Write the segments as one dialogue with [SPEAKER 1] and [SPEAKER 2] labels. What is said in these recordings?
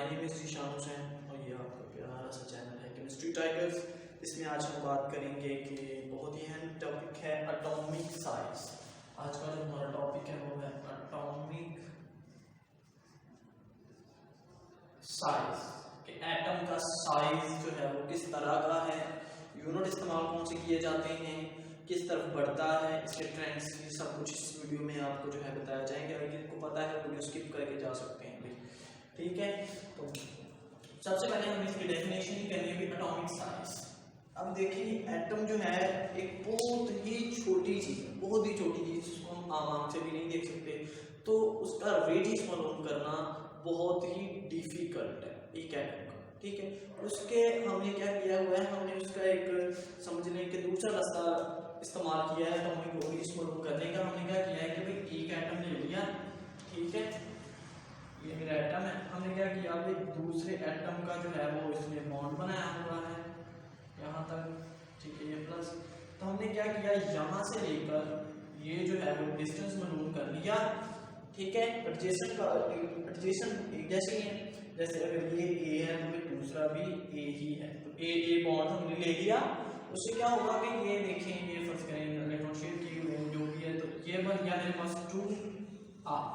[SPEAKER 1] Name is Zeeshan Hussain और ये आपका प्यारा सा चैनल है केमिस्ट्री टाइगर्स। इसमें आज हम बात करेंगे कि बहुत ही अहम टॉपिक है एटॉमिक साइज। आज का जो हमारा टॉपिक है वो है एटॉमिक साइज कि एटम का साइज जो है वो किस तरह का है, यूनिट इस्तेमाल कौन से किए जाते हैं, किस तरफ बढ़ता है, इसके ट्रेंड्स, ये सब कुछ इस वीडियो में आपको जो है बताया जाएंगे। अगर किनको पता है वीडियो स्किप करके जा सकते हैं भाई, ठीक है। तो सबसे पहले हमें इसकी डेफिनेशन ही करनी है एटॉमिक साइज। अब देखिए एटम जो है एक बहुत ही छोटी चीज है, बहुत ही छोटी चीज जिसको हम आम आंख से भी नहीं देख सकते, तो उसका रेडियस मालूम करना बहुत ही डिफिकल्ट है एक एटम का, ठीक है। उसके हमने क्या किया हुआ है, हमने उसका एक समझने के दूसरा रास्ता इस्तेमाल किया है एटॉमिक रेडियस मालूम करने का। हमने क्या किया है कि भाई एक एटम ले लिया, ठीक है, ये मेरा एटम है, हमने क्या किया भाई दूसरे एटम का जो है वो इसमें बॉन्ड बनाया हुआ है यहाँ तक, ठीक है, ये प्लस। तो हमने क्या किया यहाँ से लेकर ये जो है वो डिस्टेंस मालूम कर लिया, ठीक है। एडजेसेंट का एडजेसेंट एक जैसे ही है, जैसे अगर ये ए है तो फिर दूसरा भी ए ही है, तो ए बॉन्ड हमने ले लिया। उससे क्या होगा कि ये देखें, ये फर्स्ट करेंगे इलेक्ट्रॉन शेयर किए हुए जो भी है, तो ये बन गया मेरे पास 2r,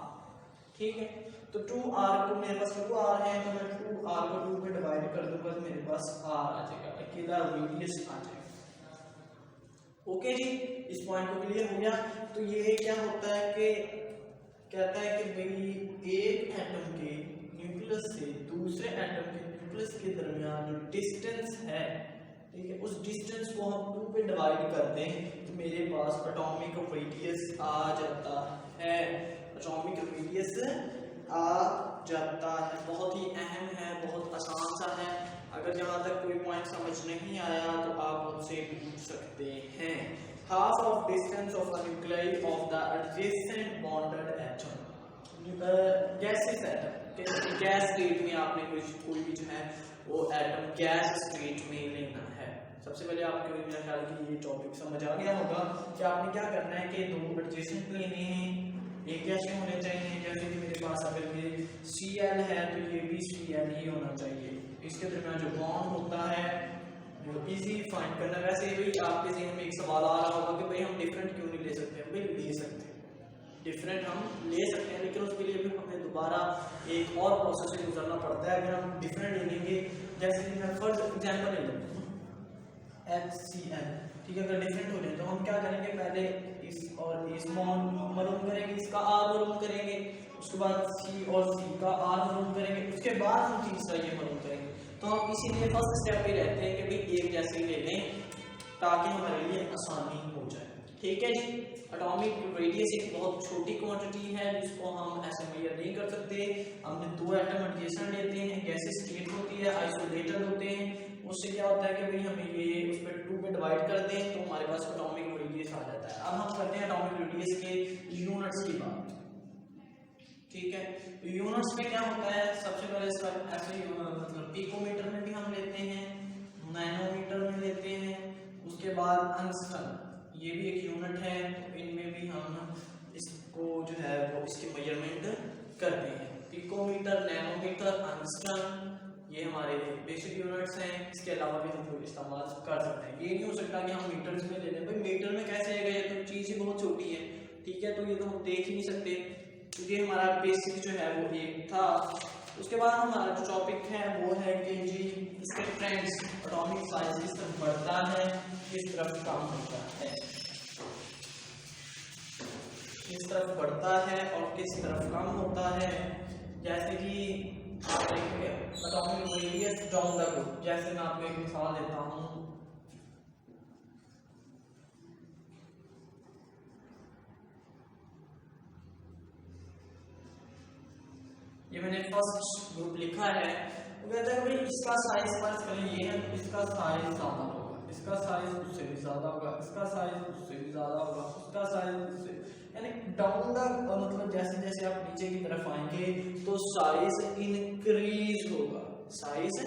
[SPEAKER 1] ठीक है। तो 2r को मेरे पास 2r है, तो मैं 2r को 2 में डिवाइड कर दूंगा तो मेरे पास r आ जाएगा, अकेला रेडियस आ जाएगा। ओके जी, इस पॉइंट को क्लियर हो गया। तो ये क्या होता है कि कहता है कि भाई एक एटम के न्यूक्लियस से दूसरे एटम के न्यूक्लियस के दरमियान जो डिस्टेंस है, ठीक है, उस डिस्टेंस को हम 2 पे डिवाइड कर दें तो मेरे पास एटॉमिक रेडियस आ जाता है। एटॉमिक रेडियस आ जाता है, बहुत ही अहम है, बहुत आसान सा है। अगर यहाँ तक कोई पॉइंट समझ नहीं आया तो आप मुझसे पूछ सकते हैं। Half of distance of a nucleus of the adjacent bonded atom, gases atom, gas state में आपने कोई भी जो है वो एटम गैस स्टेट में लेना है। सबसे पहले आपको मेरा ख्याल कि ये टॉपिक समझ आ गया होगा कि आपने क्या करना है कि दो एडजेसेंट लेने हैं, एक कैसे होने चाहिए, जैसे कि मेरे पास अगर ये Cl है तो ये भी Cl ही होना चाहिए। इसके दरमियान जो बॉन्ड होता है वो इजी फाइंड करना। वैसे भी आपके ज़हन में एक सवाल आ रहा होगा कि भाई हम डिफरेंट क्यों नहीं ले सकते। भाई ले सकते हैं, डिफरेंट हम ले सकते हैं, लेकिन उसके लिए फिर हमें दोबारा एक और प्रोसेस से गुजरना पड़ता है। अगर हम डिफरेंट ले लेंगे, जैसे कि मैं फर्स्ट एग्जाम्पल ले लूँ HCl, ठीक है, अगर डिफरेंट हो जाए तो हम क्या करेंगे, पहले इस और इस मालूम करेंगे, इसका R मालूम करेंगे, उसके बाद C और C का R मालूम करेंगे, उसके बाद हम तीसरा ये मालूम करेंगे। तो हम इसीलिए फर्स्ट स्टेप पे रहते हैं कि भाई एक जैसे ही ले लें ताकि हमारे लिए आसानी हो जाए, ठीक है जी। एटॉमिक रेडियस एक बहुत छोटी क्वांटिटी है जिसको हम ऐसे मेजर नहीं कर सकते। हमने दो एटम एडजेसेंट लेते हैं, गैसेस स्टेट होती है, आइसोलेटेड होते हैं, उससे क्या होता है कि भाई हमें ये उस पर 2 पे डिवाइड कर दें तो हमारे पास एटॉमिक रेडियस आ जाता है। अब हम करते हैं एटॉमिक रेडियस के यूनिट्स की बात, ठीक है। तो यूनिट्स में क्या होता है, सबसे पहले सब ऐसे मतलब पिकोमीटर में भी हम लेते हैं, नैनोमीटर में लेते हैं, उसके बाद एंगस्ट्रम, ये भी एक यूनिट है, तो इनमें भी हम इसको जो है वो इसकी मेजरमेंट करते हैं। पिकोमीटर, नैनोमीटर, एंगस्ट्रम, ये हमारे बेसिक यूनिट्स हैं। इसके अलावा भी हम लोग इस्तेमाल कर सकते हैं। ये नहीं हो सकता कि हम मीटर्स में ले लें, भाई मीटर में कैसे आएगा, ये तो चीज़ ही बहुत छोटी है, ठीक है, तो ये तो हम देख ही नहीं सकते, क्योंकि हमारा बेसिक जो है वो एक था। उसके बाद हमारा जो टॉपिक है वो है कि जी इसके ट्रेंड्स, एटॉमिक साइज किस तरफ बढ़ता है, किस तरफ कम होता है, किस तरफ बढ़ता है और किस तरफ कम होता है। जैसे कि atomic radius down the group, जैसे मैं आपको एक मिसाल देता हूँ, ये मैंने फर्स्ट ग्रुप लिखा है। वो कहता है भाई इसका साइज फर्स्ट करें ये है, तो इसका साइज ज्यादा होगा, इसका साइज उससे भी ज्यादा होगा, इसका साइज उससे भी ज्यादा होगा, उसका साइज उससे, यानी डाउन द मतलब जैसे जैसे आप नीचे की तरफ आएंगे तो साइज इंक्रीज होगा, साइज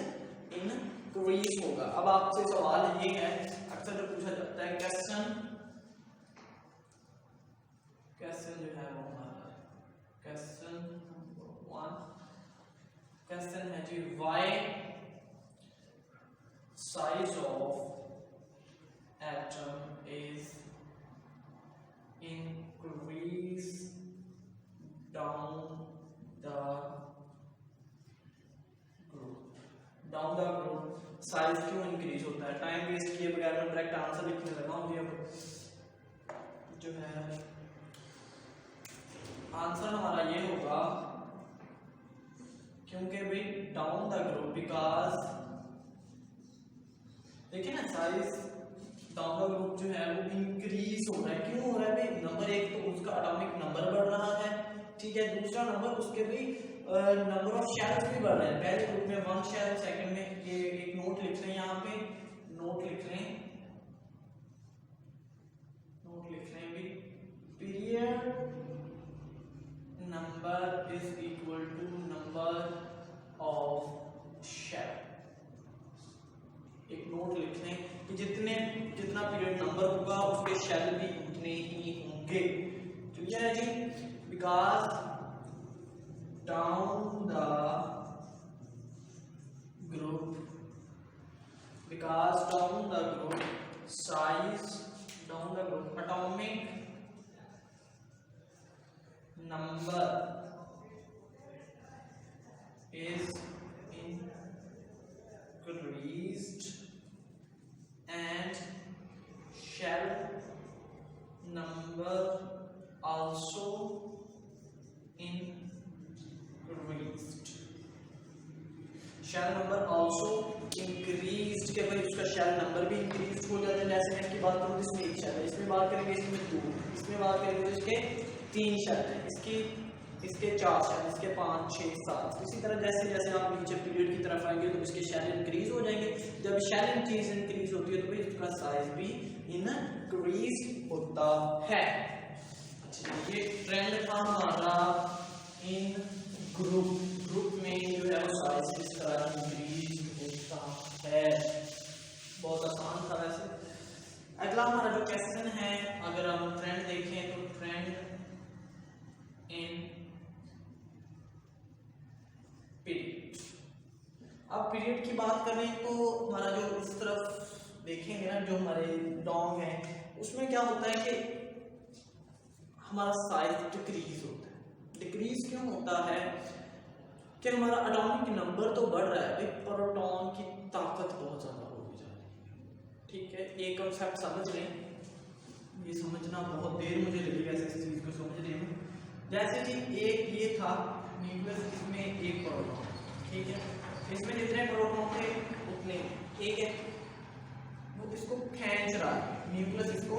[SPEAKER 1] इंक्रीज होगा। अब आपसे सवाल ये है, अक्सर जो पूछा जाता है क्वेश्चन जो है वो हमारा क्वेश्चन 1 क्वेश्चन है जी डायरेक्ट आंसर लिखने लगा मुझे अब जो है आंसर हमारा ये होगा, क्योंकि भाई डाउन द ग्रुप बिकॉज देखिए ना साइज डाउन द ग्रुप जो है वो इंक्रीज हो रहा है। क्यों हो रहा है भाई? नंबर एक तो उसका एटॉमिक नंबर बढ़ रहा है, ठीक है, दूसरा नंबर उसके भी नंबर ऑफ शेल्स भी बढ़ रहे हैं। पहले ग्रुप में 1 शेल, सेकंड में ये एक नोट लिख लें, यहाँ पे नोट लिख लें भी, period number is equal to number of shell. एक नोट लिख लें कि जितना पीरियड नंबर होगा उसके शेल भी उतने ही होंगे। क्लियर है जी? Because down the group size down the group atomic number is increased and shell number also increased। shell number also increased के भाई उसका shell number भी increased हो जाता है। जैसे मैं इसकी बात करूँ इसमें एक shell है, इसमें बात करेंगे इसमें 2, इसमें बात करेंगे इसके 3 शेल हैं, इसके 4 शेल, इसके 5, 6, 7। इसी तरह जैसे जैसे आप नीचे पीरियड की तरफ आएंगे तो इसके शेल इंक्रीज हो जाएंगे। जब शेल इंक्रीज होती है तो भाई इसका साइज भी इंक्रीज होता है। अच्छा, ये ट्रेंड था हमारा इन ग्रुप में जो है वो साइज किस तरह इंक्रीज होता है। बहुत आसान था वैसे। अगला हमारा जो क्वेश्चन है, अगर हम ट्रेंड देखें तो ट्रेंड इन पीरियड। अब पीरियड की बात करें तो हमारा जो इस तरफ देखेंगे ना, जो हमारे डोंग है उसमें क्या होता है कि हमारा साइज डिक्रीज होता है। डिक्रीज क्यों होता है कि हमारा एटॉमिक नंबर तो बढ़ रहा है भाई, प्रोटॉन की ताकत बहुत ज्यादा होती जा रही है। ठीक है, एक कॉन्सेप्ट समझ लें, ये समझना बहुत देर मुझे लगेगा इस चीज को समझने में। जैसे कि एक ये था न्यूक्लियस, इसमें एक प्रोटॉन, ठीक है, इसमें जितने प्रोटॉन थे उतने, ठीक है, वो इसको खींच रहा है, न्यूक्लियस इसको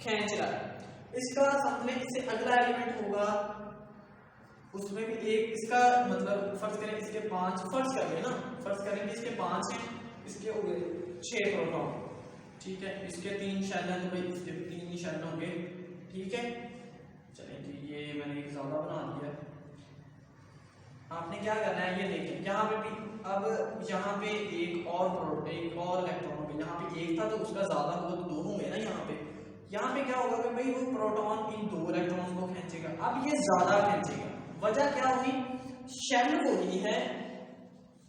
[SPEAKER 1] खींच रहा है। इसका समझ इससे अगला एलिमेंट होगा, उसमें भी एक इसका मतलब फर्ज करें इसके 5, फर्ज करेंगे ना, फर्ज करेंगे इसके 5 हैं, इसके हो गए 6 प्रोटॉन, ठीक है, इसके 3 शेल हैं तो भाई इसके भी 3 ही शेल होंगे। ठीक है, चलिए जी, ये मैंने एक ज्यादा बना दिया। आपने क्या करना है ये देखिए, यहाँ पे भी अब यहाँ पे एक और इलेक्ट्रॉन होगा, यहाँ पे एक था तो उसका ज्यादा होगा तो 2 होंगे ना। यहाँ पे क्या होगा कि भाई वो प्रोटॉन इन 2 इलेक्ट्रॉन को खींचेगा। अब ये ज्यादा खींचेगा, वजह क्या हुई? शेल वही है,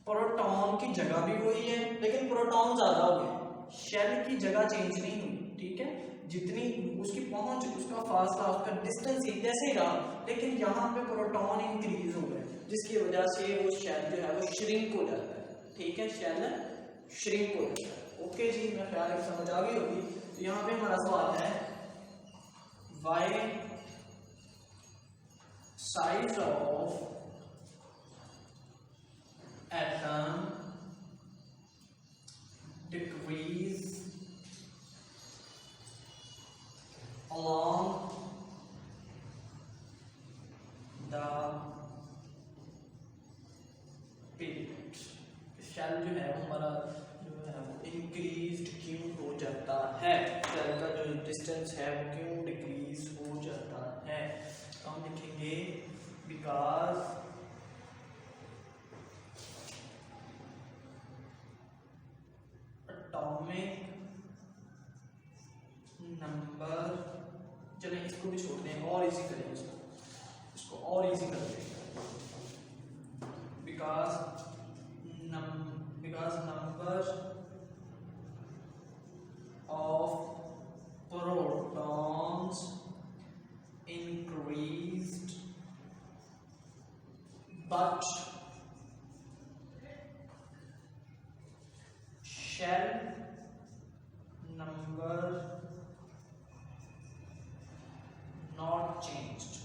[SPEAKER 1] प्रोटॉन की जगह भी वही है, लेकिन प्रोटॉन ज्यादा हो गया, शेल की जगह चेंज नहीं हुई। ठीक है, जितनी उसकी पहुंच, उसका फासला, उसका डिस्टेंस जैसे ही रहा, लेकिन यहाँ पे प्रोटॉन इंक्रीज हो गए, जिसकी वजह से वो शेल जो है वो श्रिंक हो जाता है। ठीक है, शेल श्रिंक हो जाता है। ओके जी, मैं ख्याल है समझ आ गई होगी। तो यहाँ पे हमारा सवाल है why size of atom decreases along the period। Shell जो है हमारा जो है वो इंक्रीज क्यों हो जाता है, शेल का जो डिस्टेंस है वो क्यों डिक्रीज हो जाता है। तो हम लिखेंगे बिकॉज एटॉमिक नंबर, चलें इसको भी छोड़ दें और इजी करें, इसको और इजी कर दें। Because number of protons increased but shell number not changed,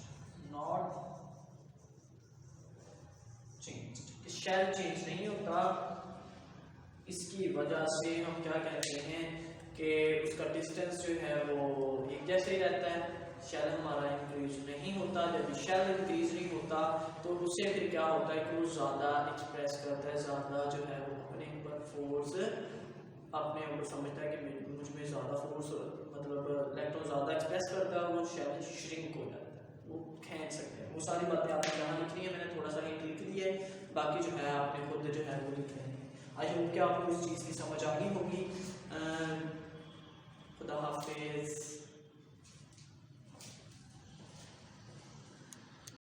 [SPEAKER 1] shell change नहीं होता। इसकी वजह से हम क्या कहते हैं कि उसका डिस्टेंस जो है वो एक जैसे ही रहता है, शेल हमारा इंक्रीज नहीं होता। जब शेल इंक्रीज नहीं होता तो उससे फिर क्या होता है कि वो ज़्यादा एक्सप्रेस करता है, ज़्यादा जो है वो अपने ऊपर फोर्स अपने ऊपर समझता है कि मुझ में ज़्यादा फोर्स, मतलब इलेक्ट्रॉन ज़्यादा एक्सप्रेस करता है, वो शेल श्रिंक हो जाता है, वो खींच सकते हैं। वो सारी बातें आपने यहाँ लिखनी है, मैंने थोड़ा सा हिंट लिख दिया है, बाकी जो है आपने खुद जो है वो लिख लेनी है। आई होप कि आपको इस चीज़ की समझ आ गई होगी। खुदा हाफिज़।